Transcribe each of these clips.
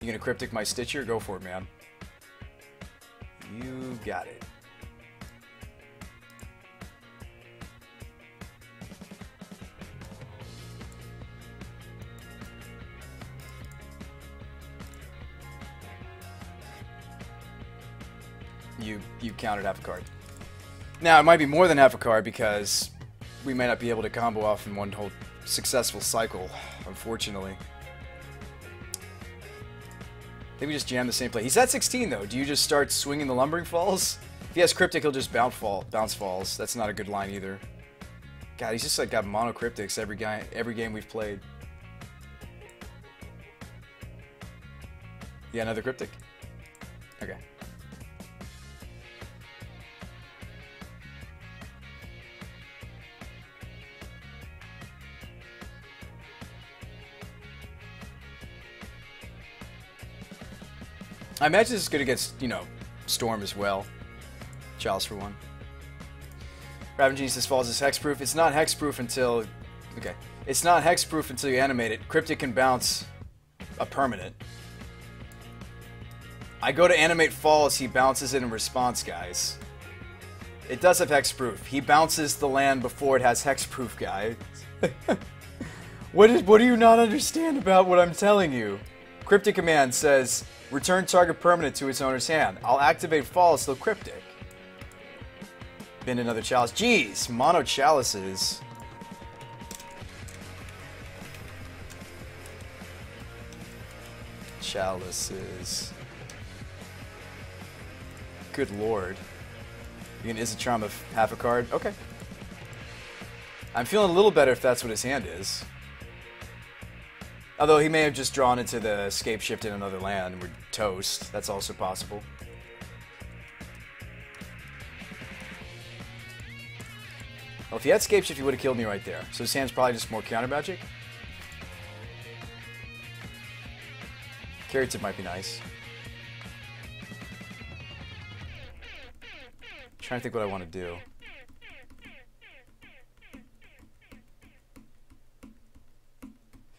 You gonna cryptic my Stitcher? Go for it, man. You got it. You counted half a card. Now, it might be more than half a card because we may not be able to combo off in one whole successful cycle, unfortunately. I think we just jam the same play. He's at 16, though. Do you just start swinging the Lumbering Falls? If he has Cryptic, he'll just bounce falls. That's not a good line either. God, he's just like got mono Cryptics every game we've played. Yeah, another Cryptic. Okay. I imagine this is going to get, you know, Storm as well. Chalice for one. Raven Genius Falls is hexproof. It's not hexproof until... Okay. It's not hexproof until you animate it. Cryptic can bounce a permanent. I go to animate Falls, he bounces it in response, guys. It does have hexproof. He bounces the land before it has hexproof, guys. What do you not understand about what I'm telling you? Cryptic command says, return target permanent to its owner's hand. I'll activate Fall, still Cryptic. Been another Chalice. Jeez, mono Chalices. Chalices. Good lord. You can Is a Charm of half a card? Okay. I'm feeling a little better if that's what his hand is. Although he may have just drawn into the Escape Shift in another land and we're toast. That's also possible. Well, if he had Escape Shift, he would have killed me right there. So his hand's probably just more counter magic. Carry Tip might be nice. Trying to think what I want to do.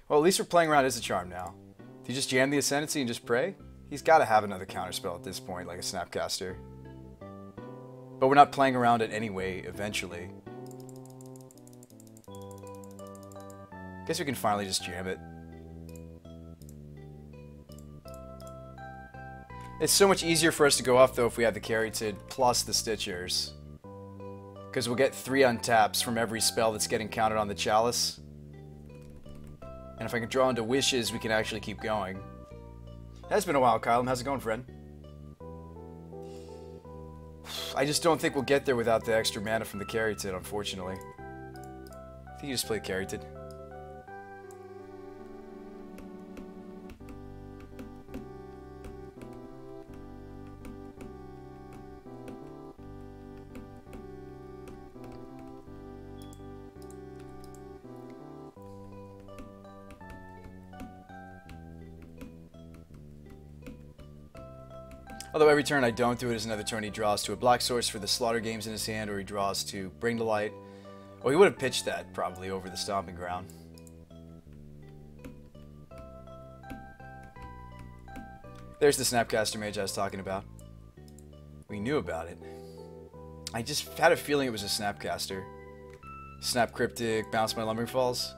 Well, at least we're playing around Is a Charm now. If you just jam the Ascendancy and just pray, he's got to have another counterspell at this point, like a Snapcaster. But we're not playing around it anyway, eventually. Guess we can finally just jam it. It's so much easier for us to go off, though, if we have the Caryatid plus the Stitchers. Because we'll get 3 untaps from every spell that's getting counted on the Chalice. And if I can draw into Wishes, we can actually keep going. It has been a while, Kyle. How's it going, friend? I just don't think we'll get there without the extra mana from the Caryatid, unfortunately. I think you just play Caryatid. Although every turn I don't do it is another turn he draws to a black source for the Slaughter Games in his hand, or he draws to Bring to Light. Well, he would have pitched that probably over the Stomping Ground. There's the Snapcaster Mage I was talking about. We knew about it. I just had a feeling it was a Snapcaster. Snap Cryptic, bounce my Lumbering Falls.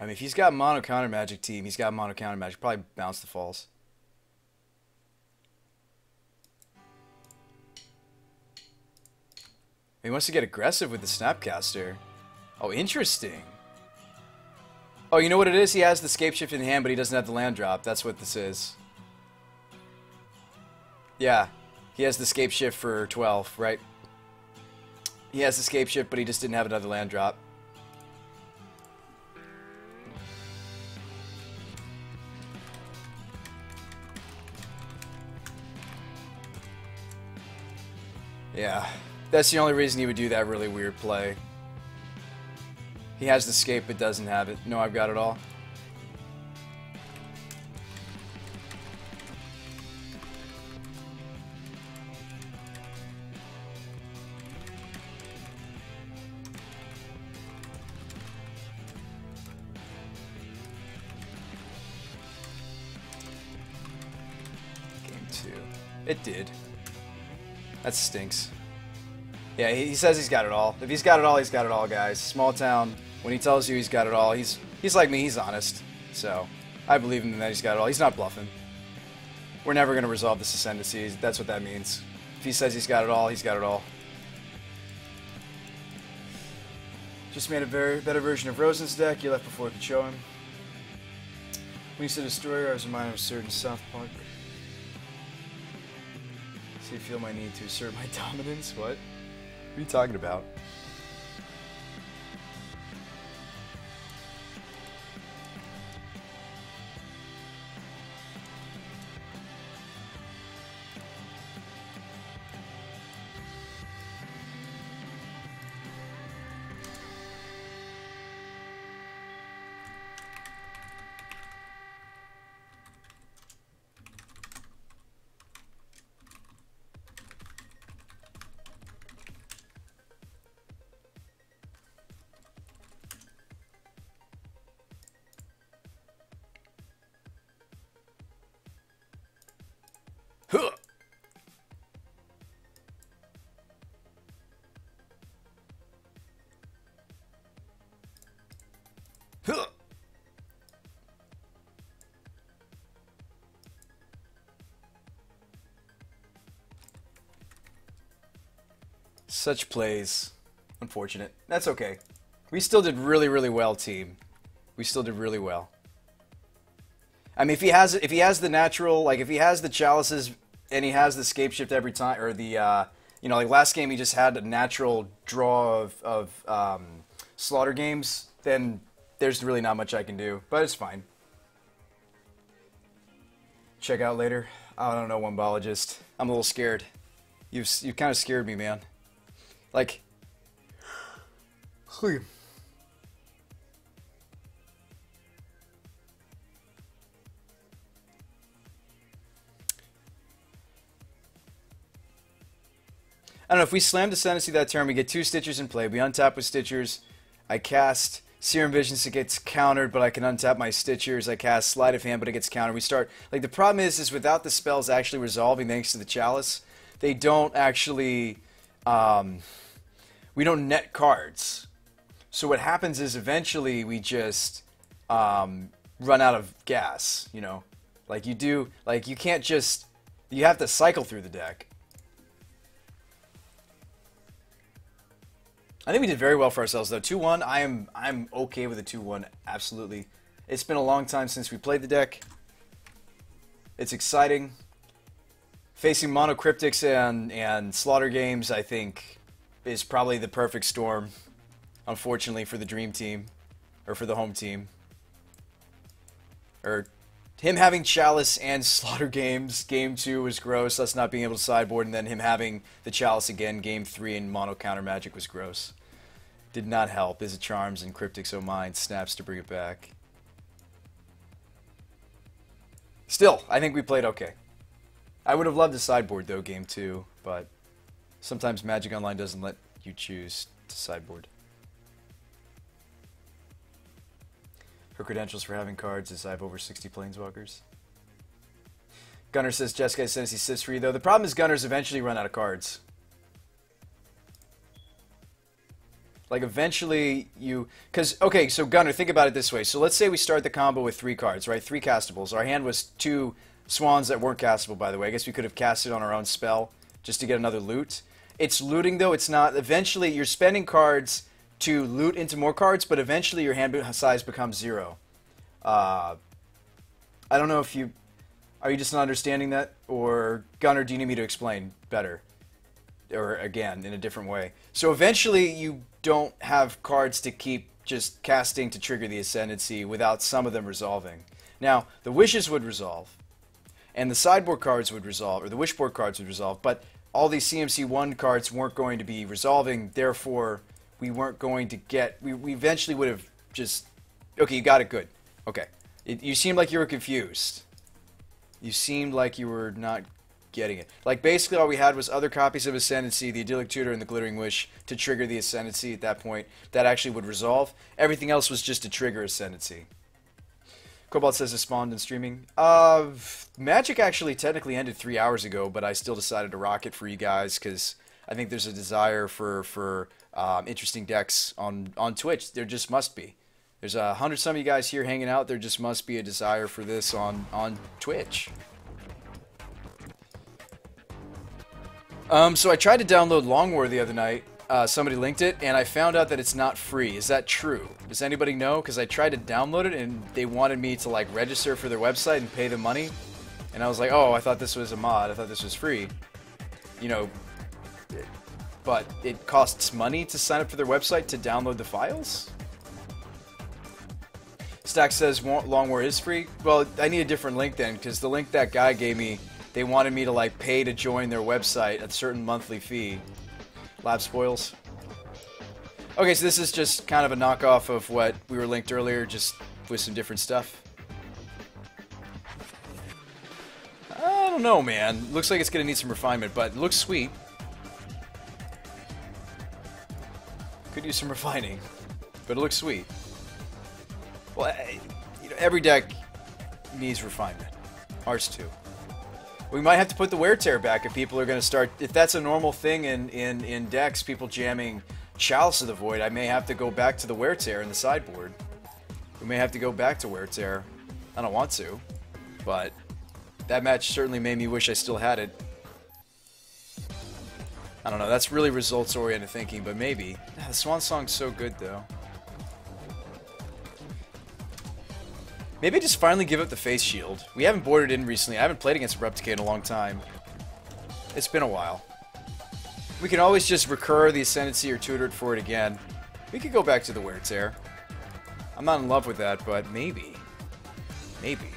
I mean, if he's got mono counter magic team, he's got mono counter magic. Probably bounce the falls. He wants to get aggressive with the Snapcaster. Oh, interesting. Oh, you know what it is? He has the Escape Shift in hand, but he doesn't have the land drop. That's what this is. Yeah, he has the Escape Shift for 12, right? He has the Escape Shift, but he just didn't have another land drop. Yeah. That's the only reason he would do that really weird play. He has the escape but doesn't have it. No, I've got it all. It did. That stinks. Yeah, he says he's got it all. If he's got it all, he's got it all, guys. Small town, when he tells you he's got it all, he's like me, he's honest. So, I believe him that he's got it all. He's not bluffing. We're never going to resolve this Ascendancy. That's what that means. If he says he's got it all, he's got it all. Just made a very better version of Rosen's deck. You left before I could show him. When you said Destroyer, I was reminded of a certain South Park. So you feel my need to assert my dominance? What? What are you talking about? Huh. Huh. Such plays. Unfortunate. That's okay. We still did really, really well, team. We still did really well. I mean, if he has the natural, like if he has the chalices and he has the scape shift every time, or the, you know, like last game he just had a natural draw of slaughter games, then there's really not much I can do. But it's fine. Check out later. I don't know, Onebologist. I'm a little scared. You've kind of scared me, man. Like, I don't know, if we slam Ascendancy that turn, we get 2 Stitchers in play. We untap with Stitchers. I cast Serum Visions, it gets countered, but I can untap my Stitchers. I cast Sleight of Hand, but it gets countered. We start, like, the problem is without the spells actually resolving thanks to the Chalice, they don't actually, we don't net cards. So what happens is eventually we just run out of gas, you know? Like, you do, like, you can't just, you have to cycle through the deck. I think we did very well for ourselves, though. 2-1, I'm okay with a 2-1, absolutely. It's been a long time since we played the deck. It's exciting. Facing mono cryptics and slaughter games, I think, is probably the perfect storm, unfortunately, for the dream team, or for the home team. Or him having Chalice and slaughter games, game 2 was gross, us not being able to sideboard, and then him having the Chalice again, game 3 and mono counter magic was gross. Did not help. Is it Charms and Cryptics O' Mine snaps to bring it back. Still, I think we played okay. I would have loved to sideboard, though, game 2, but sometimes Magic Online doesn't let you choose to sideboard. Her credentials for having cards is I have over 60 Planeswalkers. Gunner says Jeskai Ascendancy sits free, though. The problem is Gunners eventually run out of cards. Like, eventually you... Because, okay, so Gunner, think about it this way. So let's say we start the combo with 3 cards, right? 3 castables. Our hand was 2 swans that weren't castable, by the way. I guess we could have casted on our own spell just to get another loot. It's looting, though. It's not... Eventually, you're spending cards to loot into more cards, but eventually your hand size becomes 0. I don't know if you... Are you just not understanding that? Or, Gunner, do you need me to explain better? Or, again, in a different way. So eventually you don't have cards to keep just casting to trigger the Ascendancy without some of them resolving. Now, the Wishes would resolve, and the sideboard cards would resolve, or the Wishboard cards would resolve, but all these CMC1 cards weren't going to be resolving, therefore we weren't going to get... We eventually would have just... Okay, you got it, good. Okay. You seemed like you were confused. You seemed like you were not getting it. Like, basically all we had was other copies of Ascendancy, the Idyllic Tutor, and the Glittering Wish to trigger the Ascendancy at that point. That actually would resolve. Everything else was just to trigger Ascendancy. Cobalt says it spawned in streaming. Magic actually technically ended 3 hours ago, but I still decided to rock it for you guys because I think there's a desire for interesting decks on Twitch. There just must be. There's 100-some of you guys here hanging out. There just must be a desire for this on Twitch. So I tried to download Long War the other night. Somebody linked it, and I found out that it's not free. Is that true? Does anybody know? Because I tried to download it, and they wanted me to, like, register for their website and pay them money. And I was like, oh, I thought this was a mod. I thought this was free. You know, but it costs money to sign up for their website to download the files? Stack says Long War is free. Well, I need a different link then, because the link that guy gave me, they wanted me to, like, pay to join their website at a certain monthly fee. Lab spoils. Okay, so this is just kind of a knockoff of what we were linked earlier, just with some different stuff. I don't know, man. Looks like it's going to need some refinement, but it looks sweet. Could use some refining, but it looks sweet. Well, you know, every deck needs refinement. Ours too. We might have to put the wear tear back if people are going to start... If that's a normal thing in decks, people jamming Chalice of the Void, I may have to go back to the wear tear in the sideboard. We may have to go back to wear tear. I don't want to, but that match certainly made me wish I still had it. I don't know, that's really results-oriented thinking, but maybe. The Swan Song's so good, though. Maybe just finally give up the face shield. We haven't boarded in recently. I haven't played against Replicate in a long time. It's been a while. We can always just recur the Ascendancy or tutor it for it again. We could go back to the Wear Tear. I'm not in love with that, but maybe. Maybe.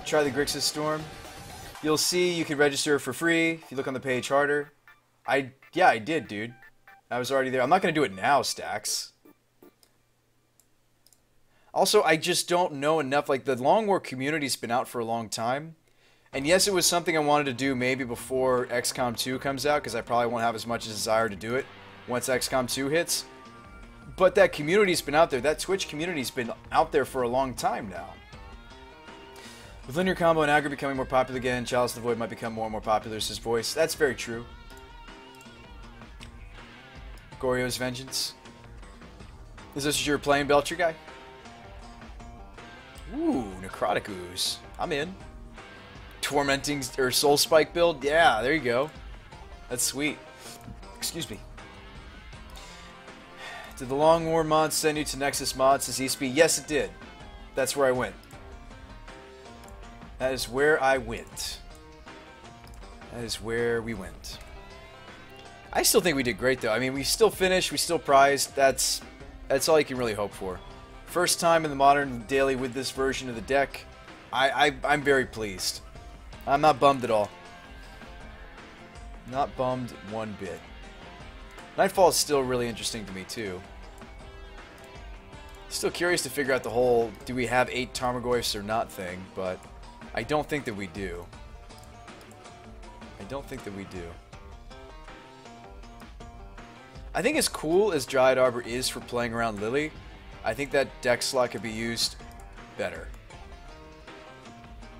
Try the Grixis Storm. You'll see you can register for free if you look on the page harder. Yeah, I did, dude. I was already there. I'm not going to do it now, Stacks. Also, I just don't know enough. Like, the Long War community's been out for a long time. And yes, it was something I wanted to do maybe before XCOM 2 comes out, because I probably won't have as much desire to do it once XCOM 2 hits. But that community's been out there. That Twitch community's been out there for a long time now. With linear combo and aggro becoming more popular again, Chalice of the Void might become more and more popular, says Voice. That's very true. Goryo's Vengeance. Is this your playing Belcher guy? Ooh, Necrotic Ooze. I'm in. Tormenting or Soul Spike build? Yeah, there you go. That's sweet. Excuse me. Did the Long War mod send you to Nexus Mods, says ESP? Yes, it did. That's where I went. That is where I went. That is where we went. I still think we did great, though. I mean, we still finished, we still prized. That's all you can really hope for. First time in the Modern Daily with this version of the deck. I'm very pleased. I'm not bummed at all. Not bummed one bit. Nightfall is still really interesting to me, too. Still curious to figure out the whole do we have 8 Tarmogoyfs or not thing, but I don't think that we do. I don't think that we do. I think as cool as Dryad Arbor is for playing around Lily, I think that deck slot could be used better.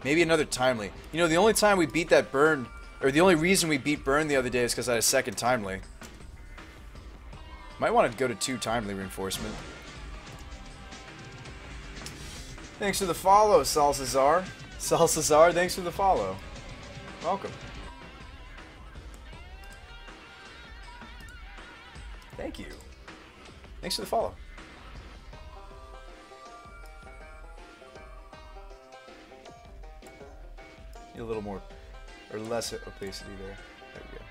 Maybe another Timely. You know, the only time we beat that burn, or the only reason we beat burn the other day is because I had a second Timely. Might want to go to 2 Timely reinforcement. Thanks for the follow, Salsazar. Salsazar, thanks for the follow. Welcome. Thank you. Thanks for the follow. Need a little more, or less opacity there. There we go.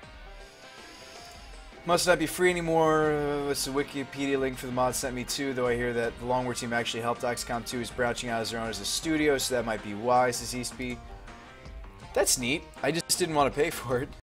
Must not be free anymore. It's a Wikipedia link for the mod sent me too, though I hear that the Longwar team actually helped XCOM 2 is branching out as their own as a studio, so that might be why, says Eastby. That's neat. I just didn't want to pay for it.